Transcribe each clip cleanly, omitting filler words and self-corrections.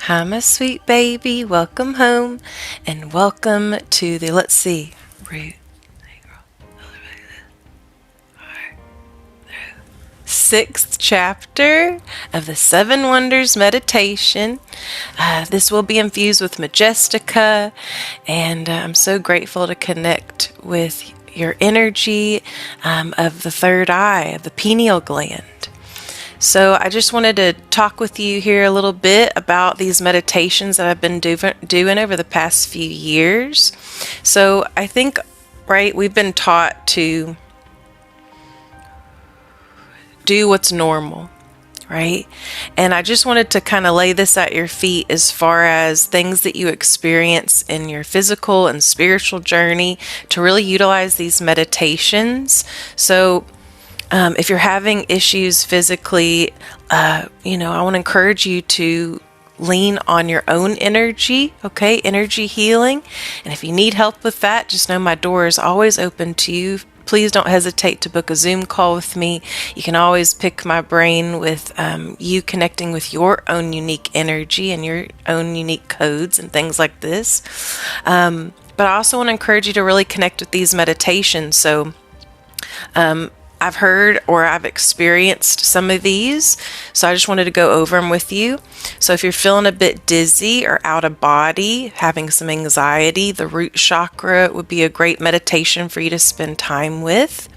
Hi, my sweet baby. Welcome home and welcome to the, let's see, sixth chapter of the Seven Wonders meditation. This will be infused with Majestika, and I'm so grateful to connect with your energy of the third eye, of the pineal gland. So I just wanted to talk with you here a little bit about these meditations that I've been doing over the past few years. So I think, right, we've been taught to do what's normal, right? And I just wanted to kind of lay this at your feet as far as things that you experience in your physical and spiritual journey to really utilize these meditations. So if you're having issues physically, I want to encourage you to lean on your own energy, okay? Energy healing. And if you need help with that, just know my door is always open to you. Please don't hesitate to book a Zoom call with me. You can always pick my brain with you connecting with your own unique energy and your own unique codes and things like this. But I also want to encourage you to really connect with these meditations. So, I've heard or I've experienced some of these, so I just wanted to go over them with you. So if you're feeling a bit dizzy or out of body, having some anxiety, the root chakra would be a great meditation for you to spend time with.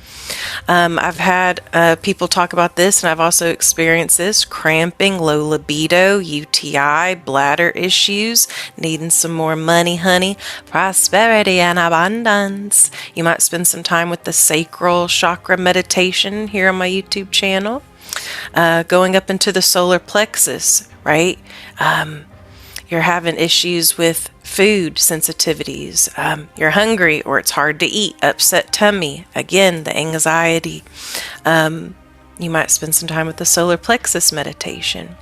I've had people talk about this, and I've also experienced this: cramping, low libido, UTI, bladder issues, needing some more money, honey, prosperity and abundance. You might spend some time with the sacral chakra meditation here on my YouTube channel. Going up into the solar plexus, right? You're having issues with food sensitivities. You're hungry or it's hard to eat, upset tummy. Again, the anxiety. You might spend some time with the solar plexus meditation.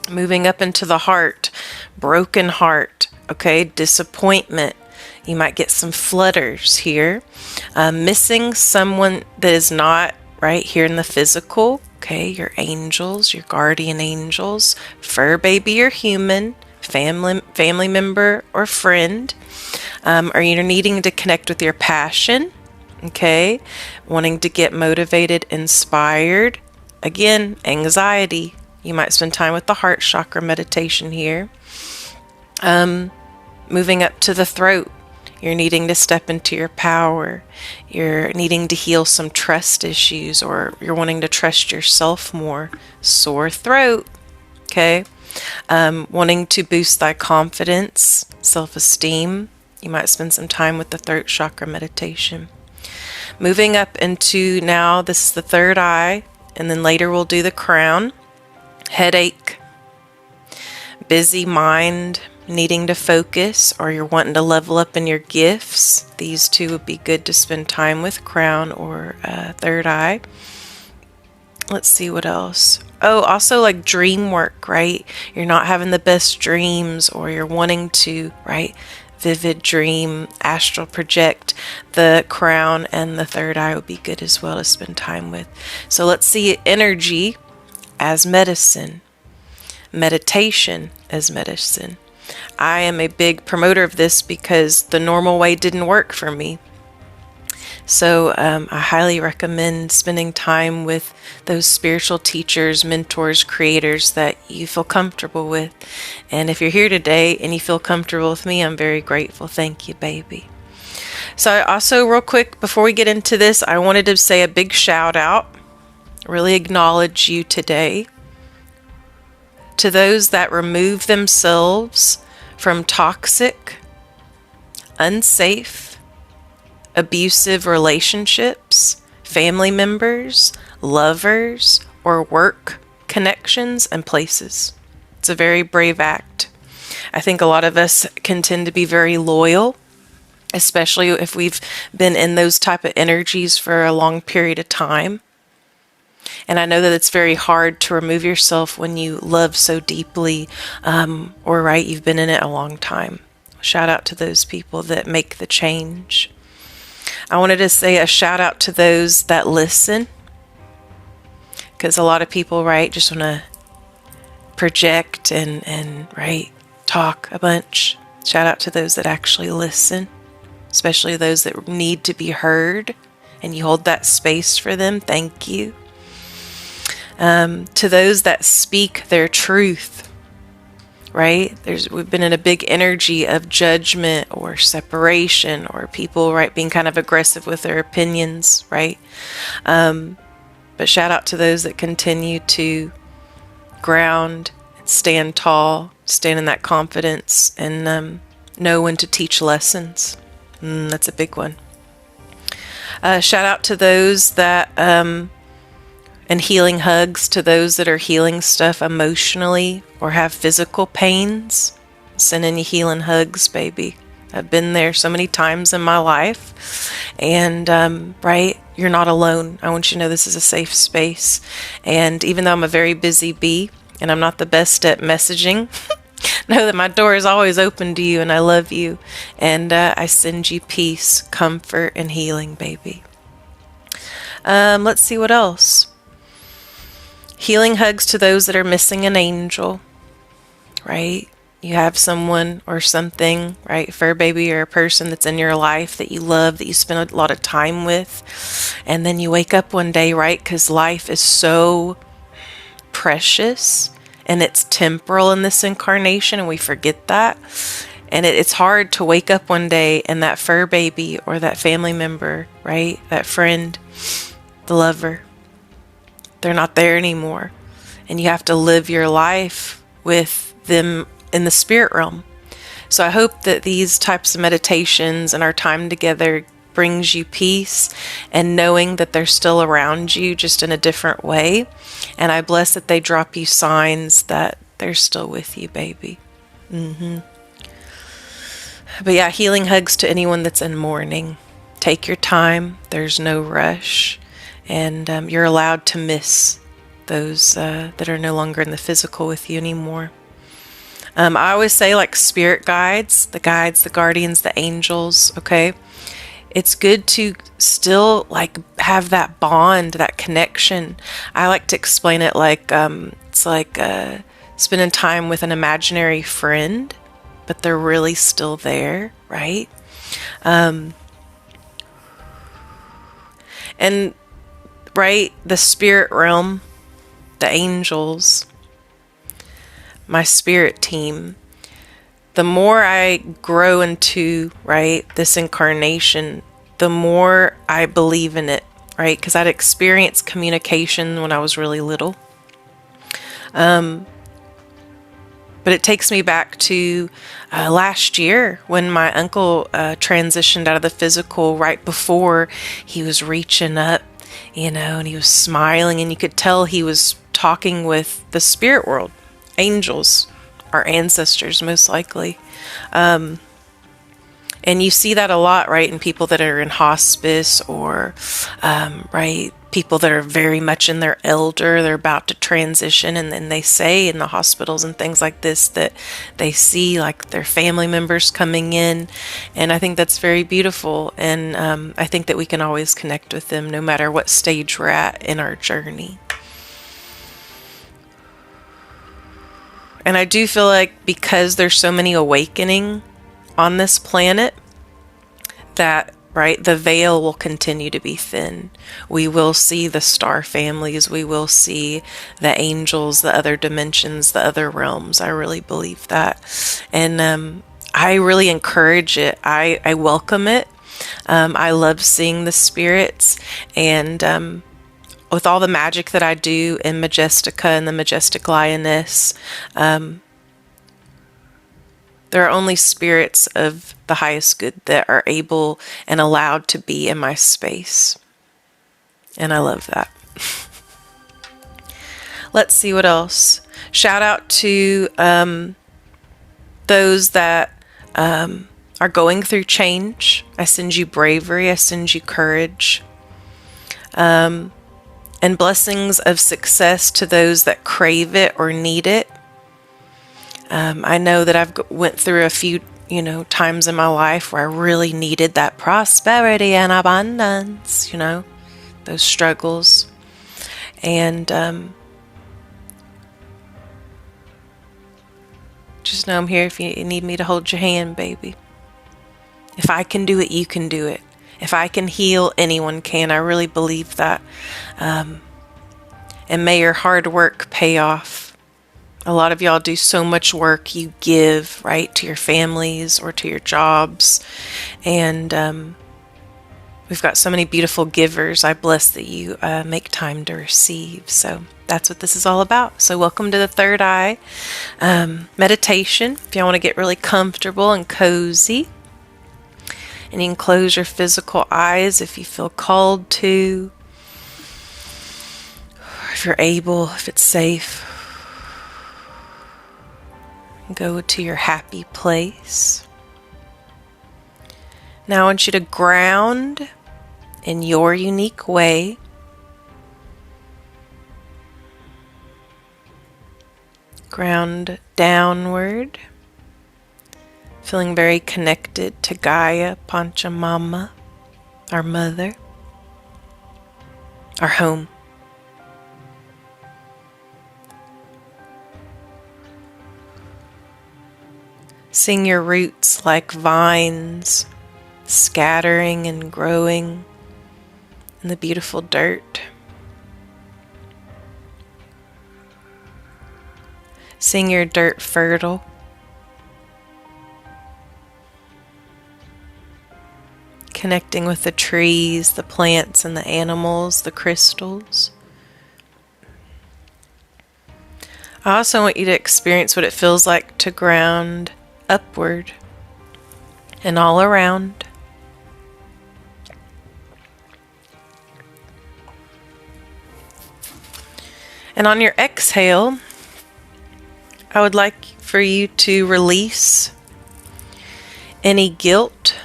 Moving up into the heart, broken heart, okay, disappointment. You might get some flutters here. Missing someone that is not right here in the physical, okay, your angels, your guardian angels, fur baby or human, family member or friend, or you're needing to connect with your passion, okay, wanting to get motivated, inspired. Again, anxiety. You might spend time with the heart chakra meditation here. Moving up to the throat, you're needing to step into your power. You're needing to heal some trust issues, or you're wanting to trust yourself more. Sore throat, okay. Wanting to boost thy confidence, self-esteem. You might spend some time with the throat chakra meditation. Moving up into now, this is the third eye, and then later we'll do the crown. Headache, busy mind, needing to focus, or you're wanting to level up in your gifts. These two would be good to spend time with, crown or third eye. Let's see what else. Oh, also like dream work, right? You're not having the best dreams, or you're wanting to, right? Vivid dream, astral project. The crown and the third eye would be good as well to spend time with. So let's see energy as medicine, meditation as medicine. I am a big promoter of this because the normal way didn't work for me. So I highly recommend spending time with those spiritual teachers, mentors, creators that you feel comfortable with. And if you're here today and you feel comfortable with me, I'm very grateful. Thank you, baby. So I also, real quick, before we get into this, I wanted to say a big shout out, really acknowledge you today, to those that remove themselves from toxic, unsafe, abusive relationships, family members, lovers, or work connections and places. It's a very brave act. I think a lot of us can tend to be very loyal, especially if we've been in those type of energies for a long period of time. And I know that it's very hard to remove yourself when you love so deeply, or right, you've been in it a long time. Shout out to those people that make the change. I wanted to say a shout out to those that listen, because a lot of people, right, just want to project and right, talk a bunch. Shout out to those that actually listen, especially those that need to be heard, and you hold that space for them. Thank you. To those that speak their truth, right? We've been in a big energy of judgment or separation, or people, right, being kind of aggressive with their opinions, right? But shout out to those that continue to ground, stand tall, stand in that confidence, and know when to teach lessons. That's a big one. Shout out to those that, and healing hugs to those that are healing stuff emotionally or have physical pains. Sending you healing hugs, baby. I've been there so many times in my life. And, right, you're not alone. I want you to know this is a safe space. And even though I'm a very busy bee and I'm not the best at messaging, know that my door is always open to you, and I love you. And I send you peace, comfort, and healing, baby. Let's see what else. Healing hugs to those that are missing an angel, right? You have someone or something, right, fur baby, or a person that's in your life that you love, that you spend a lot of time with, and then you wake up one day, right, because life is so precious and it's temporal in this incarnation, and we forget that. And it's hard to wake up one day and that fur baby or that family member, right, that friend, the lover, they're not there anymore. And you have to live your life with them in the spirit realm. So I hope that these types of meditations and our time together brings you peace and knowing that they're still around you, just in a different way. And I bless that they drop you signs that they're still with you, baby. But yeah, healing hugs to anyone that's in mourning. Take your time. There's no rush. And you're allowed to miss those that are no longer in the physical with you anymore. I always say, like, spirit guides, the guardians, the angels, okay? It's good to still, like, have that bond, that connection. I like to explain it like, it's like spending time with an imaginary friend, but they're really still there, right? And, right, the spirit realm, the angels, my spirit team, the more I grow into, right, this incarnation, the more I believe in it, right? Because I'd experienced communication when I was really little. But it takes me back to last year when my uncle transitioned out of the physical right before he was reaching up, you know, and he was smiling, and you could tell he was talking with the spirit world, angels, our ancestors, most likely. And you see that a lot, right, in people that are in hospice or, right, people that are very much in their elder, they're about to transition, and then they say in the hospitals and things like this that they see, like, their family members coming in, and I think that's very beautiful, and I think that we can always connect with them no matter what stage we're at in our journey. And I do feel like because there's so many awakening on this planet that, right, the veil will continue to be thin. We will see the star families. We will see the angels, the other dimensions, the other realms. I really believe that. And I really encourage it. I welcome it. I love seeing the spirits. And with all the magic that I do in Majestica and the Majestik Lioness, there are only spirits of the highest good that are able and allowed to be in my space. And I love that. Let's see what else. Shout out to those that are going through change. I send you bravery. I send you courage. And blessings of success to those that crave it or need it. I know that I've went through a few, times in my life where I really needed that prosperity and abundance, those struggles. And Just know I'm here if you need me to hold your hand, baby. If I can do it, you can do it. If I can heal, anyone can. I really believe that. And may your hard work pay off. A lot of y'all do so much work. You give, right, to your families or to your jobs. And we've got so many beautiful givers. I bless that you make time to receive. So that's what this is all about. So welcome to the third eye meditation. If y'all want to get really comfortable and cozy. And you can close your physical eyes if you feel called to. If you're able, if it's safe. Go to your happy place. Now I want you to ground in your unique way. Ground downward. Feeling very connected to Gaia, Pachamama, our mother, our home. Seeing your roots like vines scattering and growing in the beautiful dirt. Seeing your dirt fertile. Connecting with the trees, the plants, and the animals, the crystals. I also want you to experience what it feels like to ground upward and all around. And on your exhale, I would like for you to release any guilt,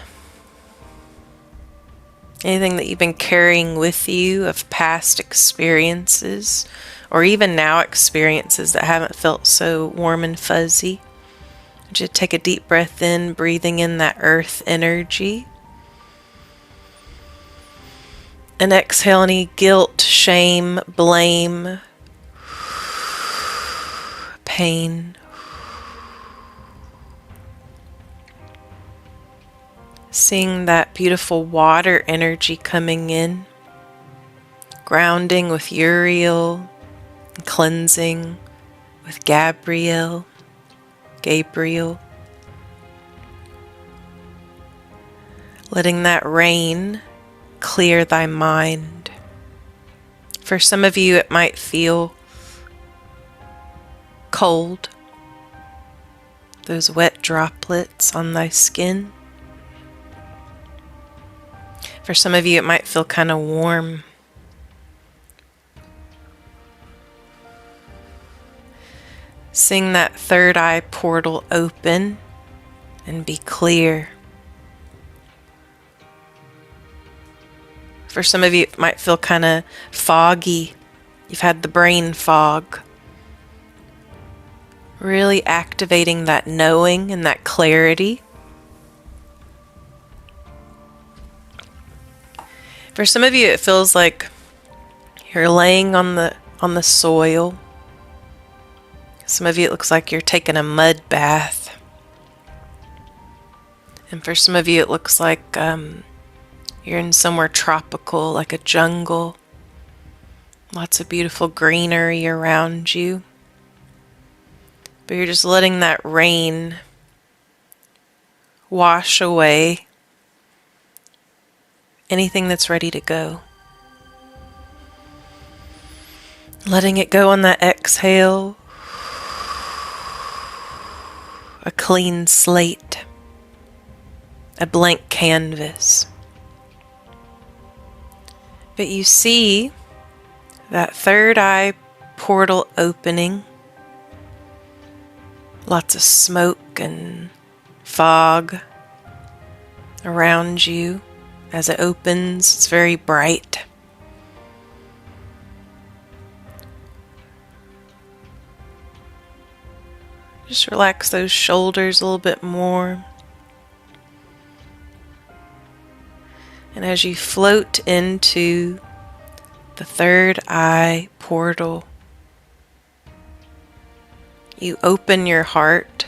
anything that you've been carrying with you of past experiences, or even now experiences that haven't felt so warm and fuzzy. Just take a deep breath in, breathing in that earth energy. And exhale any guilt, shame, blame, pain. Seeing that beautiful water energy coming in, grounding with Uriel, cleansing with Gabriel. Letting that rain clear thy mind. For some of you, it might feel cold, those wet droplets on thy skin. For some of you, it might feel kind of warm. Seeing that third eye portal open and be clear. For some of you, it might feel kind of foggy. You've had the brain fog. Really activating that knowing and that clarity. For some of you, it feels like you're laying on the soil. Some of you, it looks like you're taking a mud bath. And for some of you, it looks like you're in somewhere tropical, like a jungle. Lots of beautiful greenery around you. But you're just letting that rain wash away anything that's ready to go. Letting it go on that exhale. A clean slate. A blank canvas. But you see that third eye portal opening. Lots of smoke and fog around you. As it opens, it's very bright. Just relax those shoulders a little bit more. And as you float into the third eye portal, you open your heart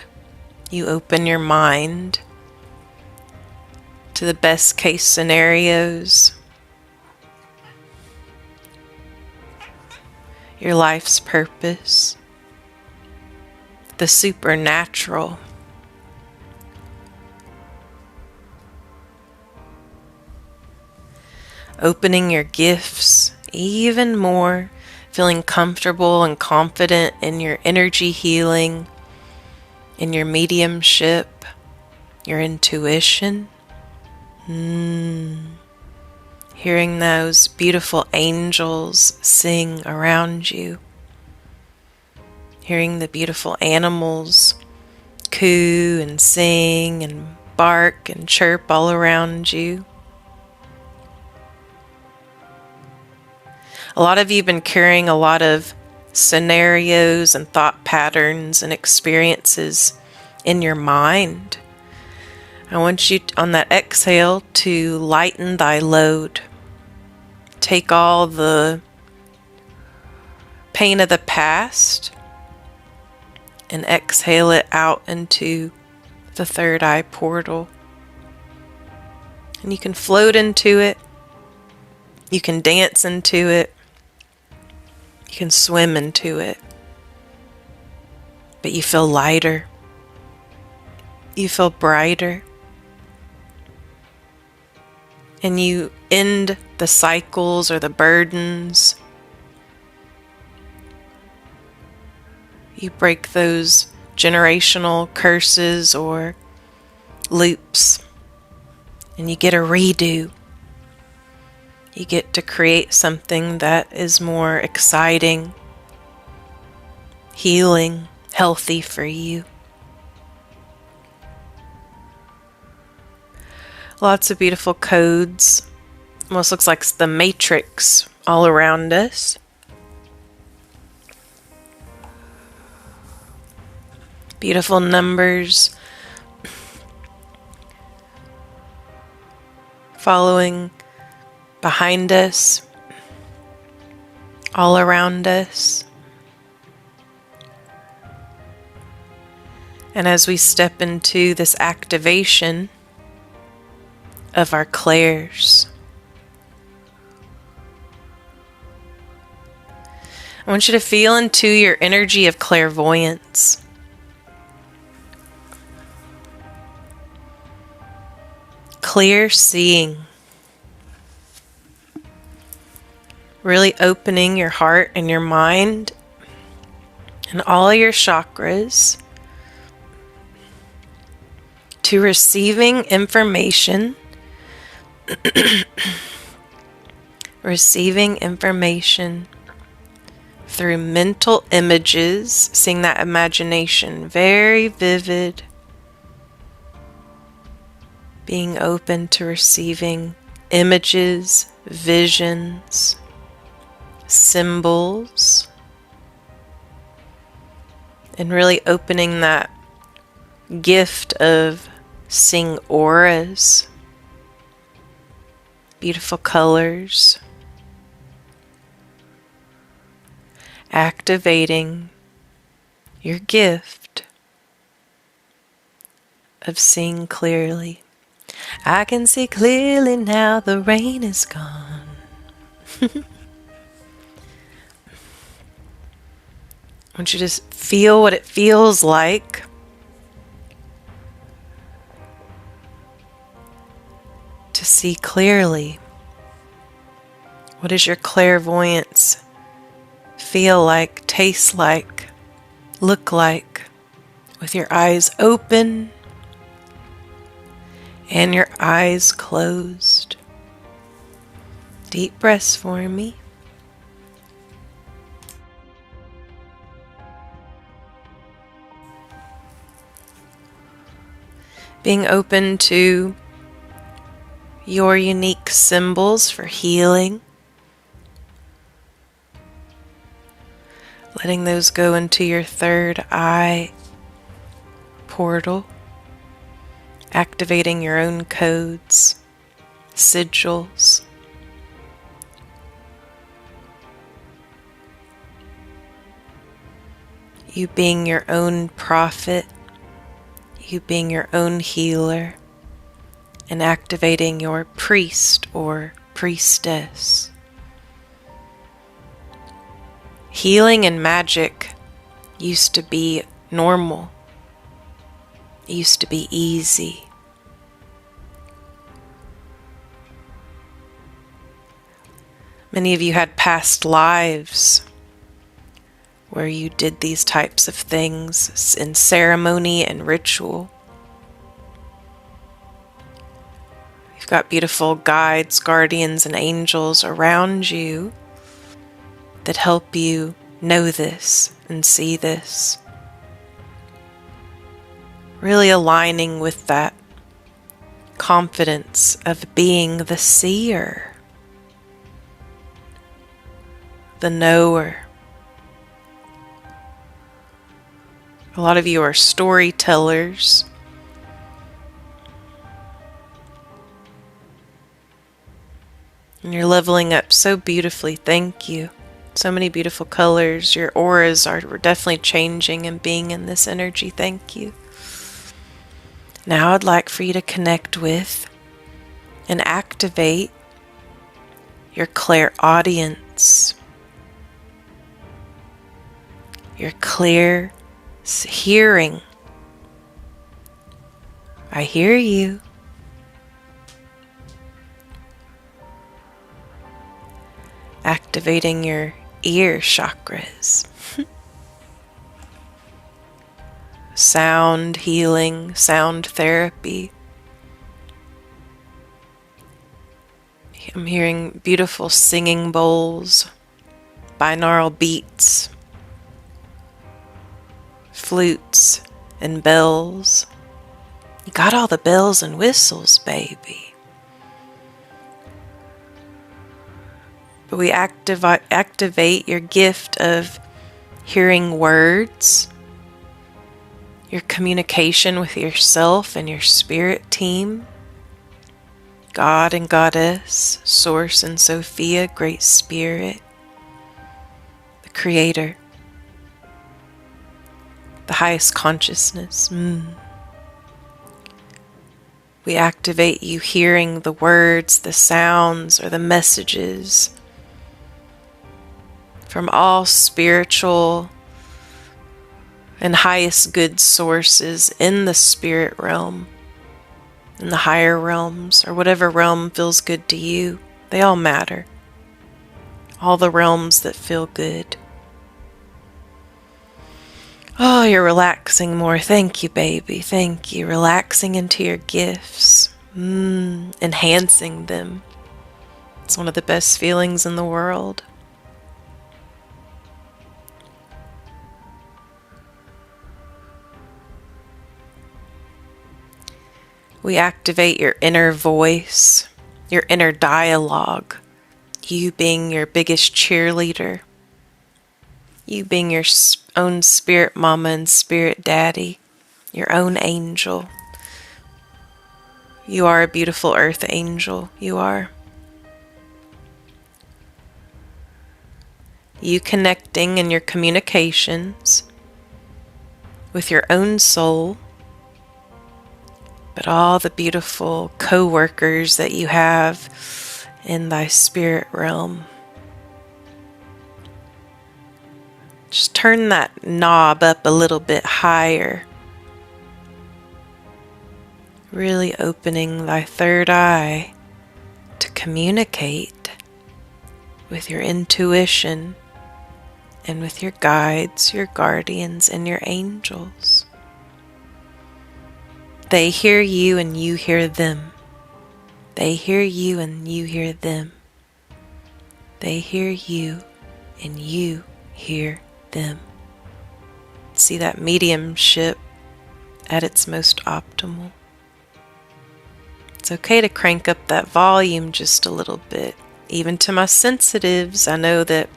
You open your mind to the best case scenarios, your life's purpose, the supernatural. Opening your gifts even more, feeling comfortable and confident in your energy healing, in your mediumship, your intuition. Hearing those beautiful angels sing around you. Hearing the beautiful animals coo and sing and bark and chirp all around you. A lot of you have been carrying a lot of scenarios and thought patterns and experiences in your mind. I want you on that exhale to lighten thy load. Take all the pain of the past and exhale it out into the third eye portal. And you can float into it. You can dance into it. You can swim into it. But you feel lighter. You feel brighter. And you end the cycles or the burdens. You break those generational curses or loops. And you get a redo. You get to create something that is more exciting, healing, healthy for you. Lots of beautiful codes. Almost looks like the Matrix all around us. Beautiful numbers. Following behind us, all around us. And as we step into this activation of our clairs, I want you to feel into your energy of clairvoyance. Clear seeing. Really opening your heart and your mind and all your chakras to receiving information, receiving information through mental images, seeing that imagination very vivid, being open to receiving images, visions, symbols, and really opening that gift of seeing auras, beautiful colors, activating your gift of seeing clearly. I can see clearly now, the rain is gone. I want you to feel what it feels like to see clearly. What does your clairvoyance feel like, taste like, look like, with your eyes open and your eyes closed? Deep breaths for me. Being open to your unique symbols for healing. Letting those go into your third eye portal. Activating your own codes, sigils. You being your own prophet. You You being your own healer and activating your priest or priestess. Healing and magic used to be normal. It used to be easy. Many of you had past lives where you did these types of things in ceremony and ritual. You've got beautiful guides, guardians, and angels around you that help you know this and see this. Really aligning with that confidence of being the seer, the knower. A lot of you are storytellers. And you're leveling up so beautifully. Thank you. So many beautiful colors. Your auras are definitely changing and being in this energy. Thank you. Now I'd like for you to connect with and activate your clairaudience, your clear hearing. I hear you. Activating your ear chakras. Sound healing, sound therapy. I'm hearing beautiful singing bowls, binaural beats, flutes, and bells. You got all the bells and whistles, baby. But we activate your gift of hearing words, your communication with yourself and your spirit team, God and Goddess, Source and Sophia, Great Spirit, the Creator, the highest consciousness. We activate you hearing the words, the sounds, or the messages from all spiritual and highest good sources in the spirit realm, in the higher realms, or whatever realm feels good to you. They all matter. All the realms that feel good. Oh, you're relaxing more. Thank you, baby. Thank you. Relaxing into your gifts. Enhancing them. It's one of the best feelings in the world. We activate your inner voice, your inner dialogue, you being your biggest cheerleader, you being your own spirit mama and spirit daddy, your own angel. You are a beautiful earth angel, you are. You connecting in your communications with your own soul, but all the beautiful co-workers that you have in thy spirit realm. Just turn that knob up a little bit higher. Really opening thy third eye to communicate with your intuition and with your guides, your guardians, and your angels. They hear you and you hear them. They hear you and you hear them. They hear you and you hear them. See that mediumship at its most optimal. It's okay to crank up that volume just a little bit. Even to my sensitives, I know that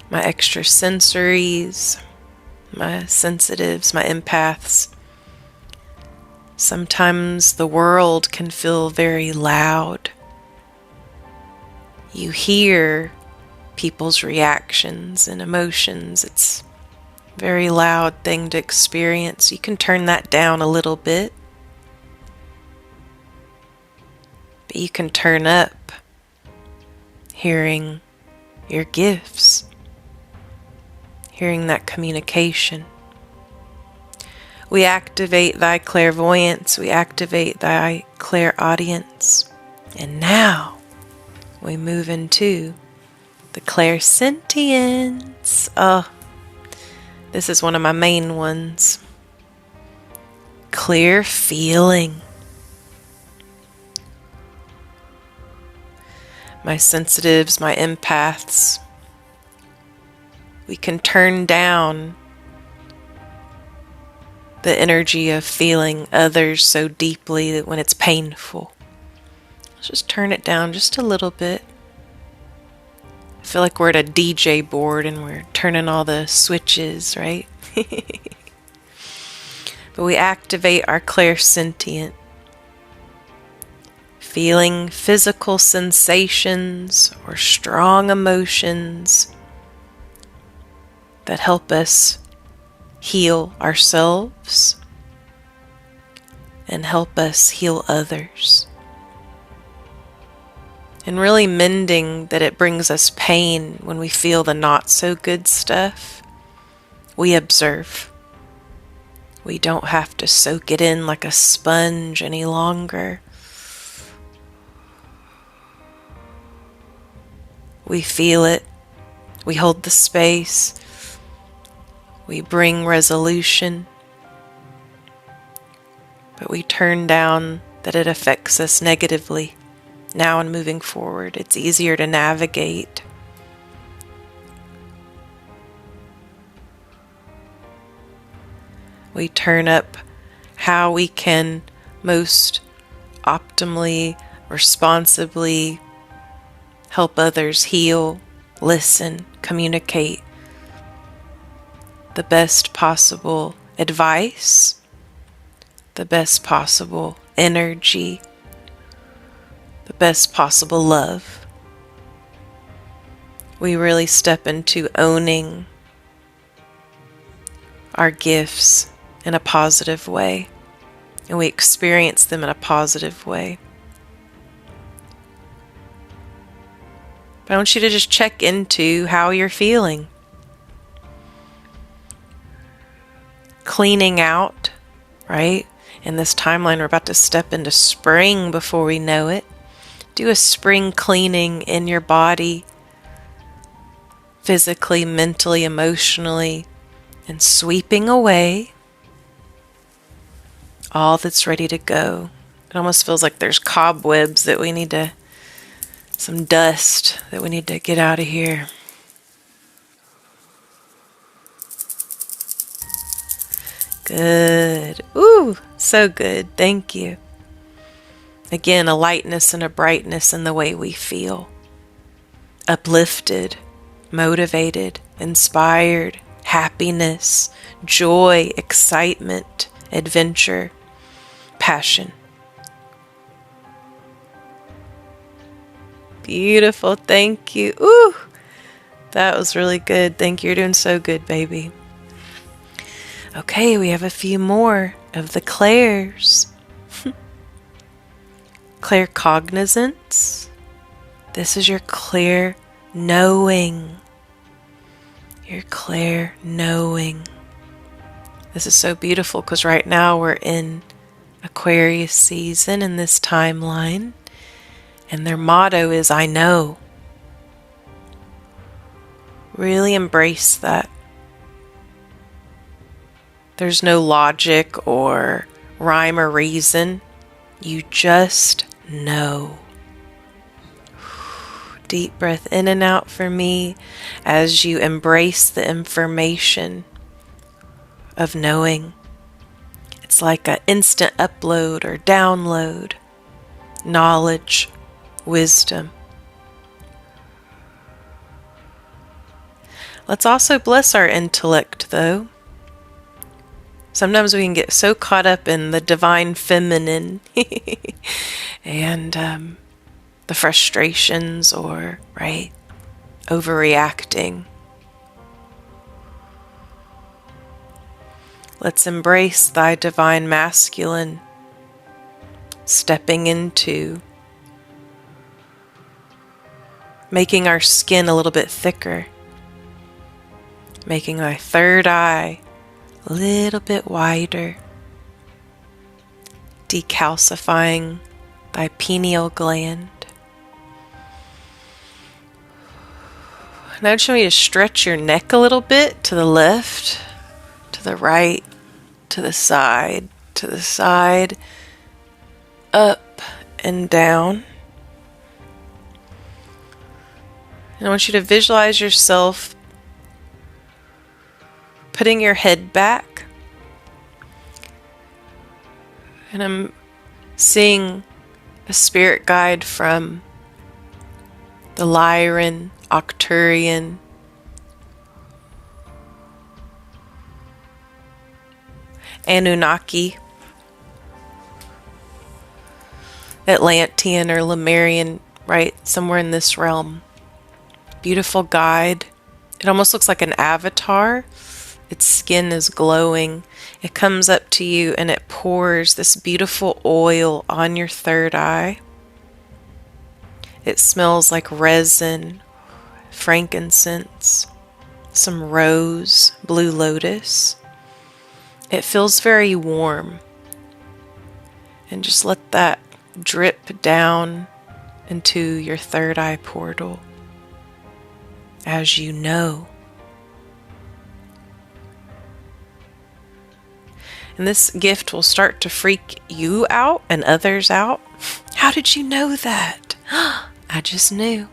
my extrasensories, my sensitives, my empaths, sometimes the world can feel very loud. You hear people's reactions and emotions. It's very loud thing to experience. You can turn that down a little bit. But you can turn up hearing your gifts, hearing that communication. We activate thy clairvoyance, we activate thy clairaudience, and now we move into the clairsentience. Oh, this is one of my main ones. Clear feeling. My sensitives, my empaths, we can turn down the energy of feeling others so deeply that when it's painful. Let's just turn it down just a little bit. I feel like we're at a DJ board and we're turning all the switches, right? But we activate our clairsentient. Feeling physical sensations or strong emotions that help us heal ourselves and help us heal others. And really mending that it brings us pain when we feel the not so good stuff. We observe. We don't have to soak it in like a sponge any longer. We feel it. We hold the space. We bring resolution. But we turn down that it affects us negatively. Now and moving forward, it's easier to navigate. We turn up how we can most optimally, responsibly help others heal, listen, communicate the best possible advice, the best possible energy, the best possible love. We really step into owning our gifts in a positive way, and we experience them in a positive way. But I want you to just check into how you're feeling. Cleaning out, right? In this timeline, we're about to step into spring before we know it. Do a spring cleaning in your body, physically, mentally, emotionally, and sweeping away all that's ready to go. It almost feels like there's cobwebs that we need to, some dust that we need to get out of here. Good. Ooh, so good. Thank you. Again, a lightness and a brightness in the way we feel. Uplifted, motivated, inspired, happiness, joy, excitement, adventure, passion. Beautiful. Thank you. Ooh, that was really good. Thank you. You're doing so good, baby. Okay, we have a few more of the clairs. Claircognizance. This is your clear knowing. Your clear knowing. This is so beautiful because right now we're in Aquarius season in this timeline. And their motto is, I know. Really embrace that. There's no logic or rhyme or reason. You just know. Deep breath in and out for me as you embrace the information of knowing. It's like an instant upload or download. Knowledge, wisdom. Let's also bless our intellect, though. Sometimes we can get so caught up in the divine feminine and the frustrations or, right, overreacting. Let's embrace thy divine masculine, stepping into making our skin a little bit thicker, making thy third eye a little bit wider, decalcifying thy pineal gland. Now I just want you to stretch your neck a little bit to the left, to the right, to the side, up and down. And I want you to visualize yourself putting your head back. And I'm seeing a spirit guide from the Lyran, Arcturian, Anunnaki, Atlantean or Lemurian, right? Somewhere in this realm. Beautiful guide. It almost looks like an avatar. Its skin is glowing. It comes up to you and it pours this beautiful oil on your third eye. It smells like resin, frankincense, some rose, blue lotus. It feels very warm. And just let that drip down into your third eye portal as you know. And this gift will start to freak you out and others out. How did you know that? I just knew.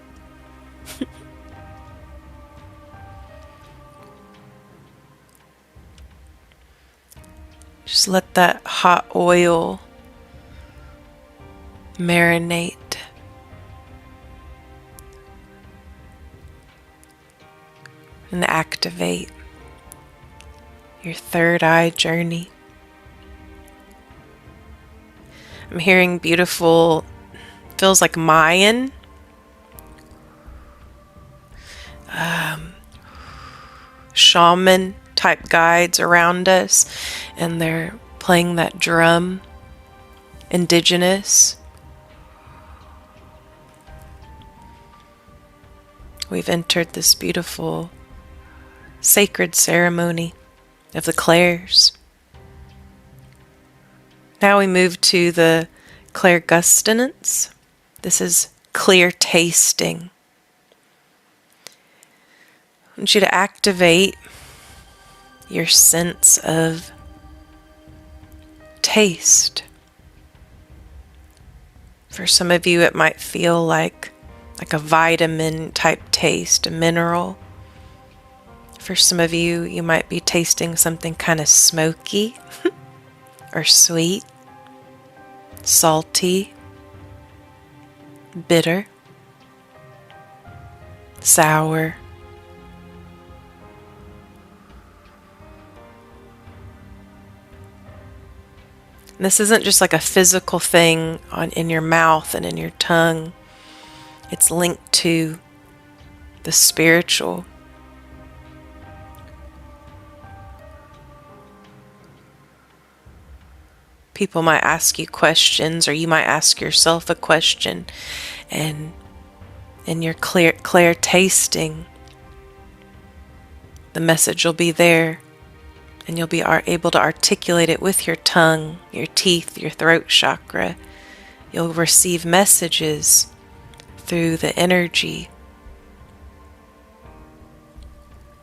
Just let that hot oil marinate. And activate your third eye journey. I'm hearing beautiful, feels like Mayan. Shaman type guides around us, and they're playing that drum, indigenous. We've entered this beautiful sacred ceremony of the clairs. Now we move to the clairgustance. This is clear tasting. I want you to activate your sense of taste. For some of you, it might feel like a vitamin type taste, a mineral. For some of you, you might be tasting something kind of smoky or sweet, salty, bitter, sour. And this isn't just like a physical thing in your mouth and in your tongue. It's linked to the spiritual. People might ask you questions, or you might ask yourself a question, and in your clear tasting, the message will be there, and you'll be able to articulate it with your tongue, your teeth, your throat chakra. You'll receive messages through the energy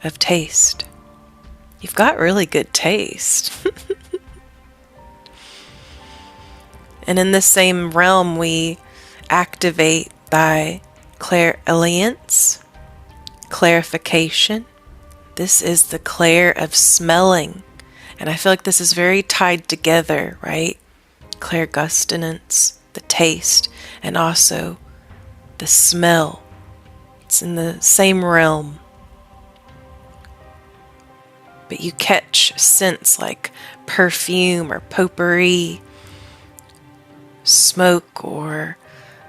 of taste. You've got really good taste. And in the same realm, we activate thy clairalience, clarification. This is the clair of smelling. And I feel like this is very tied together, right? Clairgustance, the taste, and also the smell. It's in the same realm. But you catch scents like perfume or potpourri, smoke or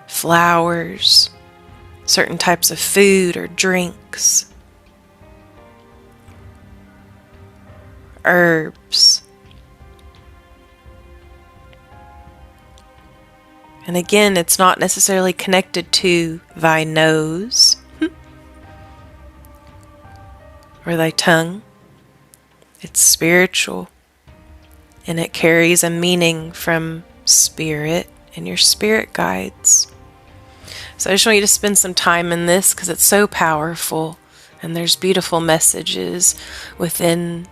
flowers, certain types of food or drinks, herbs, And again, it's not necessarily connected to thy nose or thy tongue. It's spiritual, and it carries a meaning from spirit and your spirit guides. So I just want you to spend some time in this because it's so powerful, and there's beautiful messages within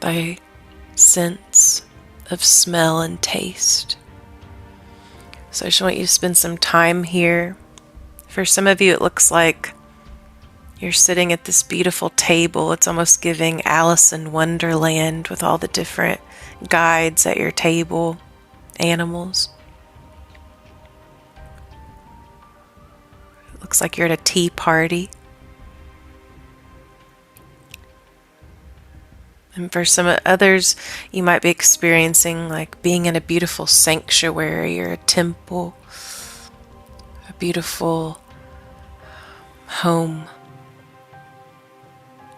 thy sense of smell and taste. So I just want you to spend some time here. For some of you, it looks like you're sitting at this beautiful table. It's almost giving Alice in Wonderland with all the different guides at your table, animals. It looks like you're at a tea party. And for some others, you might be experiencing like being in a beautiful sanctuary or a temple, a beautiful home,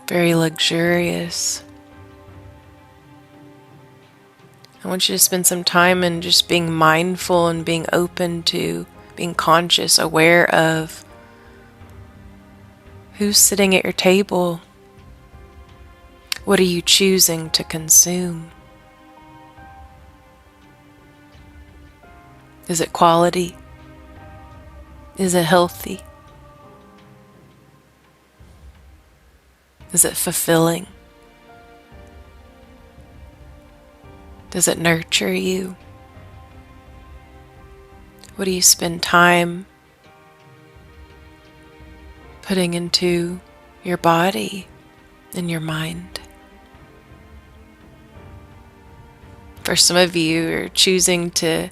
very luxurious. I want you to spend some time in just being mindful and being open to being conscious, aware of who's sitting at your table. What are you choosing to consume? Is it quality? Is it healthy? Is it fulfilling? Does it nurture you? What do you spend time putting into your body and your mind? For some of you are choosing to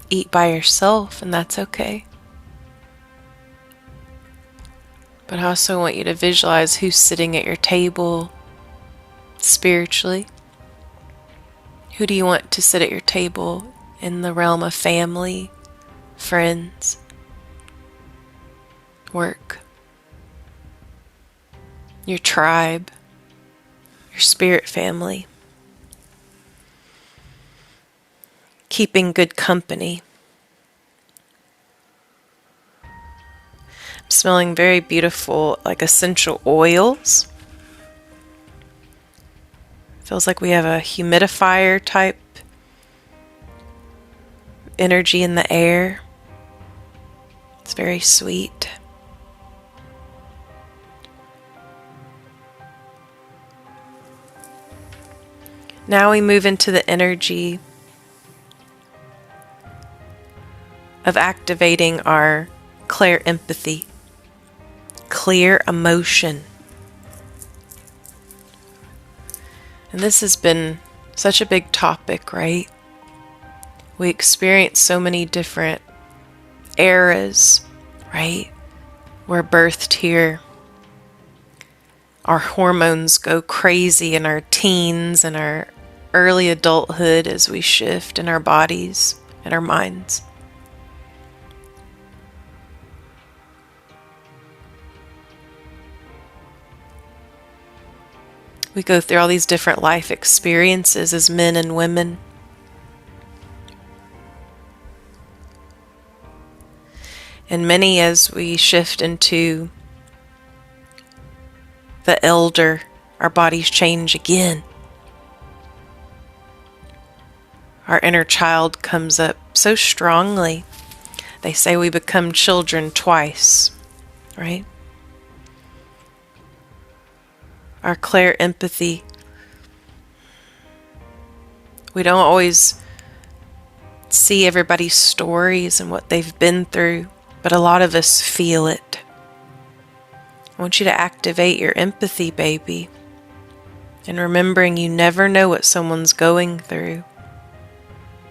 eat by yourself, and that's okay. But I also want you to visualize who's sitting at your table spiritually. Who do you want to sit at your table in the realm of family, friends, work, your tribe, your spirit family? Keeping good company. I'm smelling very beautiful, like essential oils. Feels like we have a humidifier type energy in the air. It's very sweet. Now we move into the energy of activating our clear empathy, clear emotion. And this has been such a big topic, right? We experience so many different eras, right? We're birthed here. Our hormones go crazy in our teens and our early adulthood as we shift in our bodies and our minds. We go through all these different life experiences as men and women. And many, as we shift into the elder, our bodies change again. Our inner child comes up so strongly. They say we become children twice, right? Our clear empathy. We don't always see everybody's stories and what they've been through, but a lot of us feel it. I want you to activate your empathy, baby. And remembering you never know what someone's going through.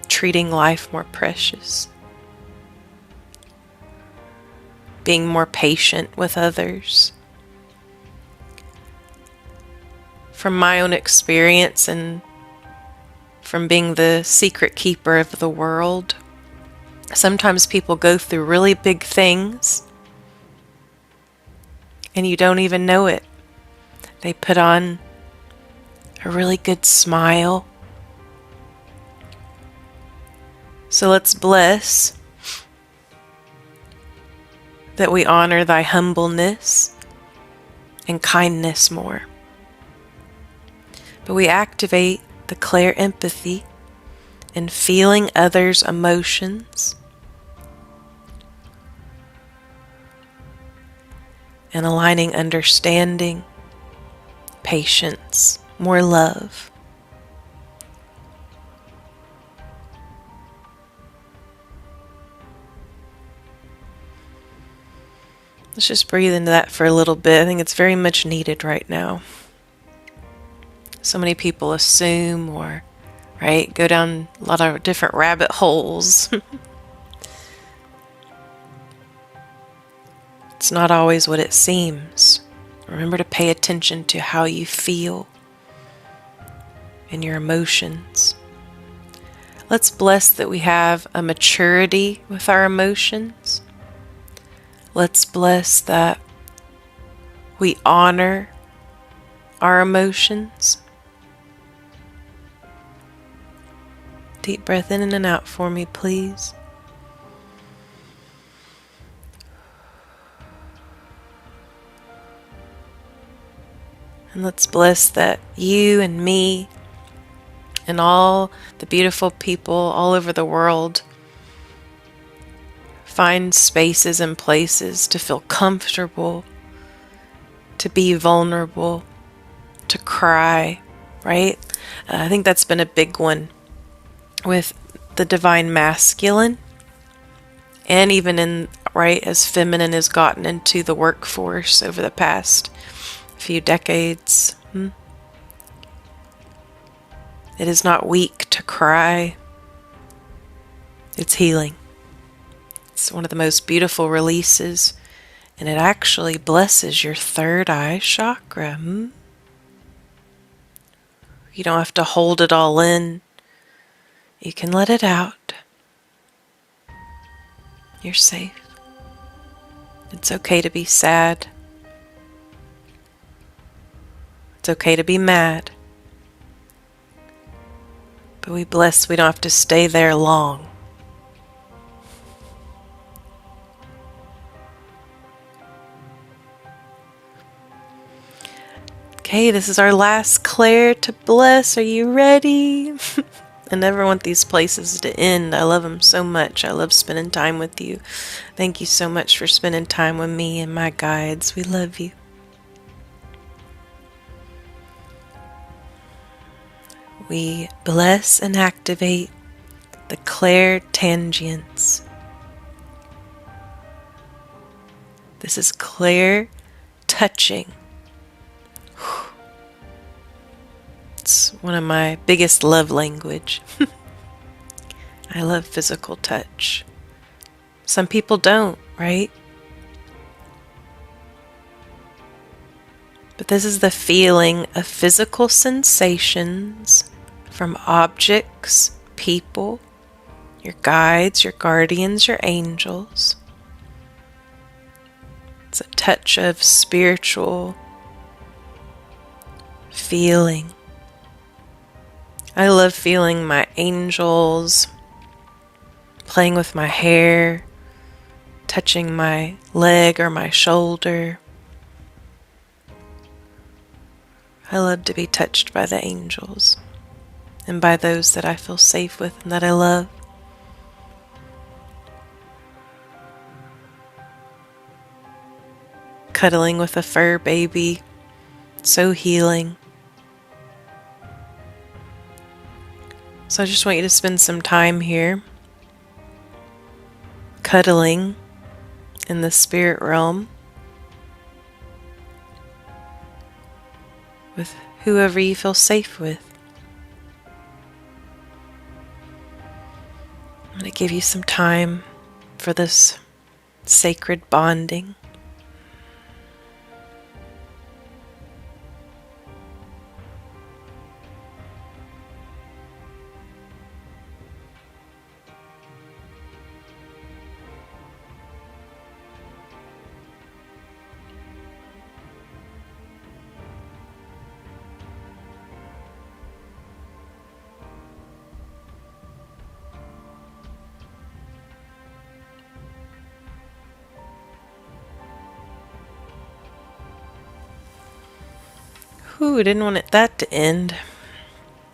Treating life more precious. Being more patient with others. From my own experience and from being the secret keeper of the world, sometimes people go through really big things and you don't even know it. They put on a really good smile, So let's bless that we honor thy humbleness and kindness more. But we activate the clear empathy in feeling others' emotions and aligning understanding, patience, more love. Let's just breathe into that for a little bit. I think it's very much needed right now. So many people assume or, right, go down a lot of different rabbit holes. It's not always what it seems. Remember to pay attention to how you feel and your emotions. Let's bless that we have a maturity with our emotions. Let's bless that we honor our emotions. Deep breath in and out for me, please. And let's bless that you and me and all the beautiful people all over the world find spaces and places to feel comfortable, to be vulnerable, to cry, right? I think that's been a big one with the divine masculine, and even in, right, as feminine has gotten into the workforce over the past few decades. It is not weak to cry. It's healing. It's one of the most beautiful releases, and it actually blesses your third eye chakra. You don't have to hold it all in. You can let it out. You're safe. It's okay to be sad. It's okay to be mad. But we bless we don't have to stay there long. Okay, this is our last Claire to bless. Are you ready? I never want these places to end. I love them so much. I love spending time with you. Thank you so much for spending time with me and my guides. We love you. We bless and activate the clairtangience. This is clear touching. It's one of my biggest love language. I love physical touch. Some people don't, right? But this is the feeling of physical sensations from objects, people, your guides, your guardians, your angels. It's a touch of spiritual feeling. I love feeling my angels, playing with my hair, touching my leg or my shoulder. I love to be touched by the angels and by those that I feel safe with and that I love. Cuddling with a fur baby, so healing. So I just want you to spend some time here cuddling in the spirit realm with whoever you feel safe with. I'm going to give you some time for this sacred bonding. Whew, didn't want that to end.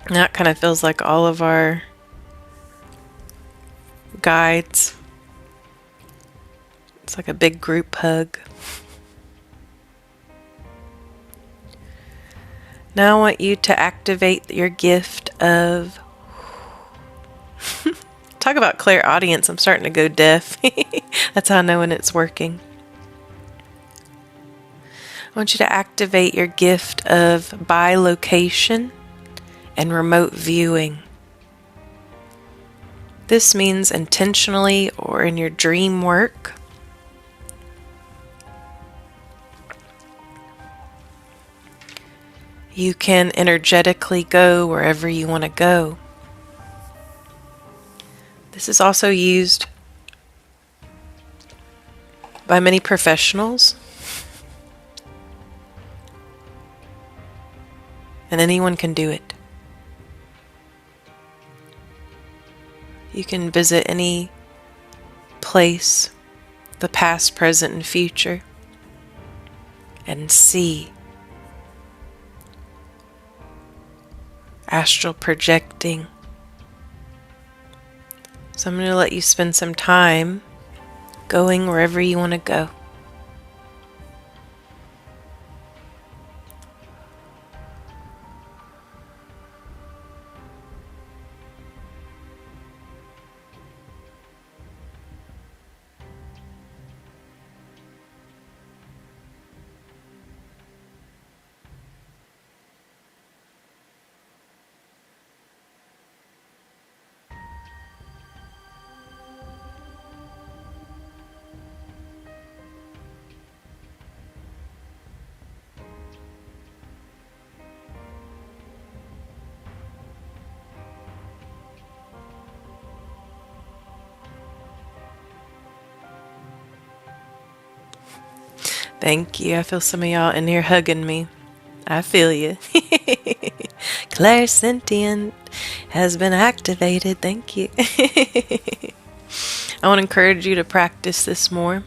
That kind of feels like all of our guides. It's like a big group hug. Now I want you to activate your gift of... Talk about clairaudience. I'm starting to go deaf. That's how I know when it's working. I want you to activate your gift of bilocation and remote viewing. This means intentionally or in your dream work. You can energetically go wherever you want to go. This is also used by many professionals, and anyone can do it. You can visit any place, the past, present, and future, and see. Astral projecting. So I'm going to let you spend some time going wherever you want to go. Thank you. I feel some of y'all in here hugging me. I feel you. Clairsentient has been activated. Thank you. I want to encourage you to practice this more.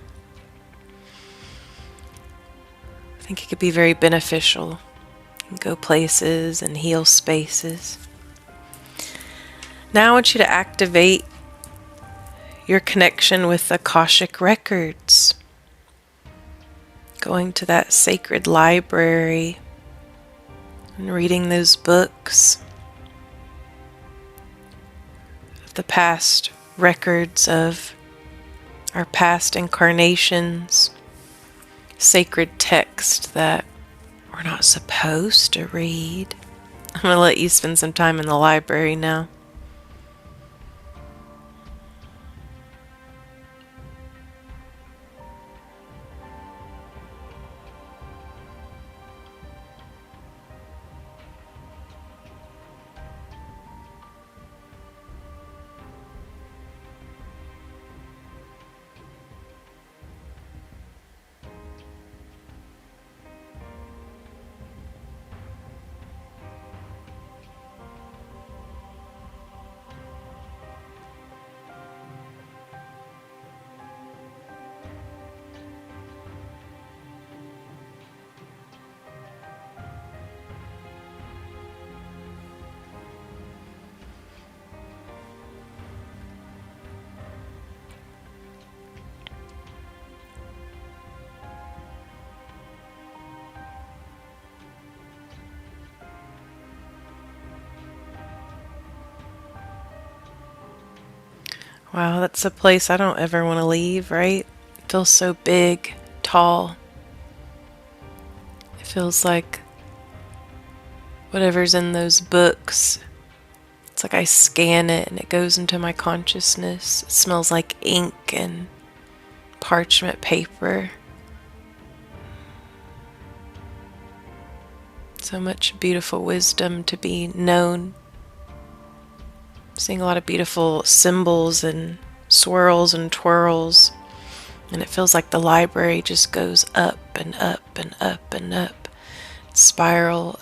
I think it could be very beneficial. You can go places and heal spaces. Now I want you to activate your connection with the Akashic records. Going to that sacred library and reading those books of the past records of our past incarnations, sacred text that we're not supposed to read. I'm going to let you spend some time in the library now. Wow, that's a place I don't ever want to leave, right? It feels so big, tall. It feels like whatever's in those books, it's like I scan it and it goes into my consciousness. It smells like ink and parchment paper. So much beautiful wisdom to be known. Seeing a lot of beautiful symbols and swirls and twirls, and it feels like the library just goes up and up and up and up. Spiral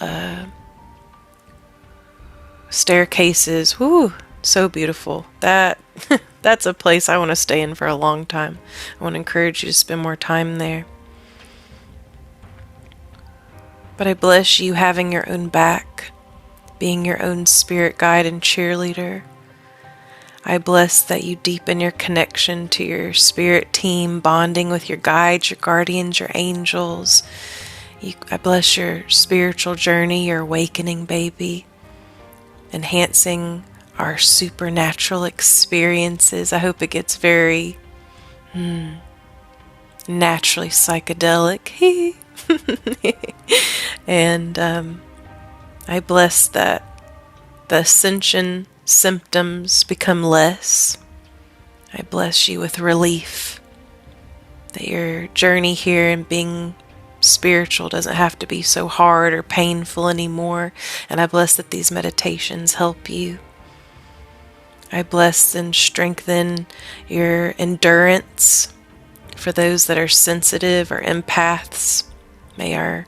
staircases. Whoo, so beautiful. That's a place I want to stay in for a long time. I want to encourage you to spend more time there. But I bless you having your own back, being your own spirit guide and cheerleader. I bless that you deepen your connection to your spirit team, bonding with your guides, your guardians, your angels. I bless your spiritual journey, your awakening, baby, enhancing our supernatural experiences. I hope it gets very naturally psychedelic. And I bless that the ascension symptoms become less. I bless you with relief, that your journey here in being spiritual doesn't have to be so hard or painful anymore. And I bless that these meditations help you. I bless and strengthen your endurance for those that are sensitive or empaths. May our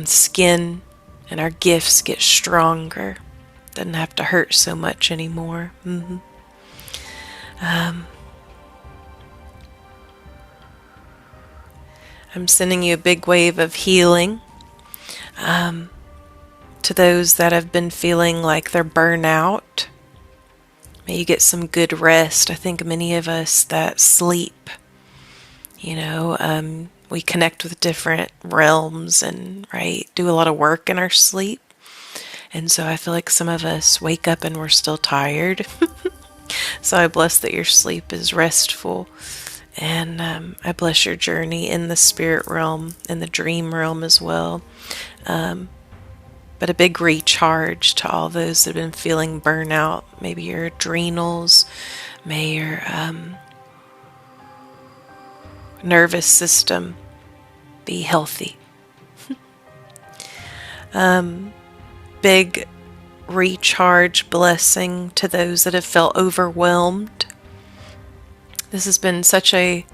skin and our gifts get stronger. Doesn't have to hurt so much anymore. I'm sending you a big wave of healing to those that have been feeling like they're burnout. May you get some good rest. I think many of us that sleep, we connect with different realms and, do a lot of work in our sleep. And so I feel like some of us wake up and we're still tired. So I bless that your sleep is restful. And I bless your journey in the spirit realm and the dream realm as well. But a big recharge to all those that have been feeling burnout. Maybe your adrenals, may your nervous system be healthy. Big recharge blessing to those that have felt overwhelmed. This has been such a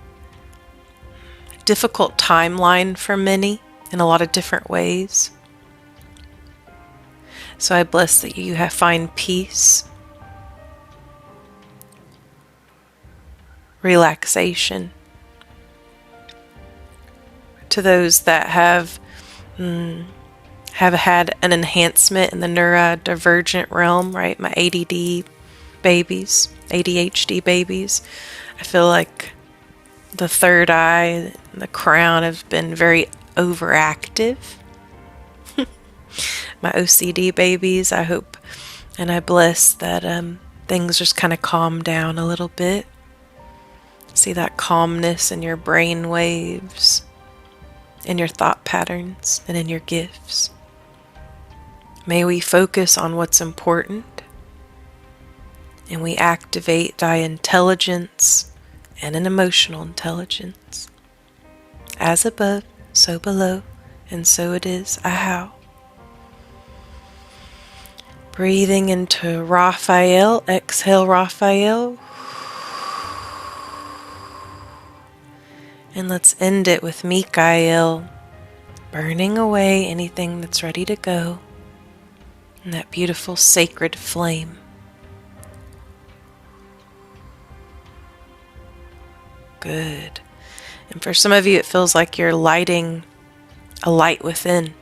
difficult timeline for many in a lot of different ways. So I bless that you find peace, relaxation. To those that have had an enhancement in the neurodivergent realm, my ADD babies, ADHD babies. I feel like the third eye and the crown have been very overactive. My OCD babies, I hope, and I bless that things just kind of calm down a little bit. See that calmness in your brain waves, in your thought patterns, and in your gifts. May we focus on what's important, and we activate thy intelligence and an emotional intelligence. As above, so below, and so it is, ahow. Breathing into Raphael, exhale Raphael. And let's end it with Mikael, burning away anything that's ready to go in that beautiful sacred flame. Good. And for some of you, it feels like you're lighting a light within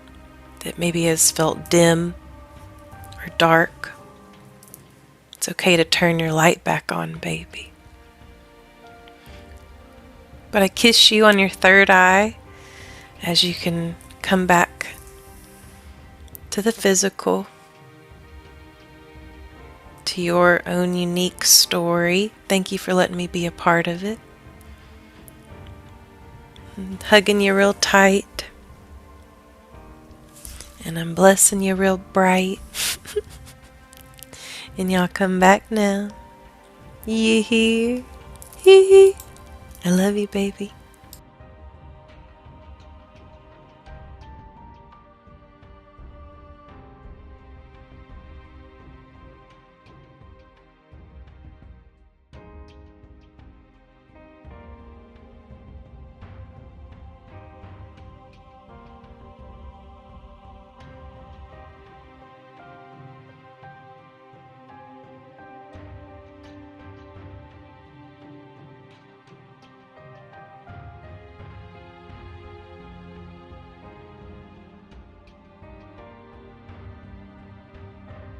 that maybe has felt dim or dark. It's okay to turn your light back on, baby. But I kiss you on your third eye as you can come back to the physical, to your own unique story. Thank you for letting me be a part of it. I'm hugging you real tight. And I'm blessing you real bright. And y'all come back now. You hear? Hee hee. I love you, baby.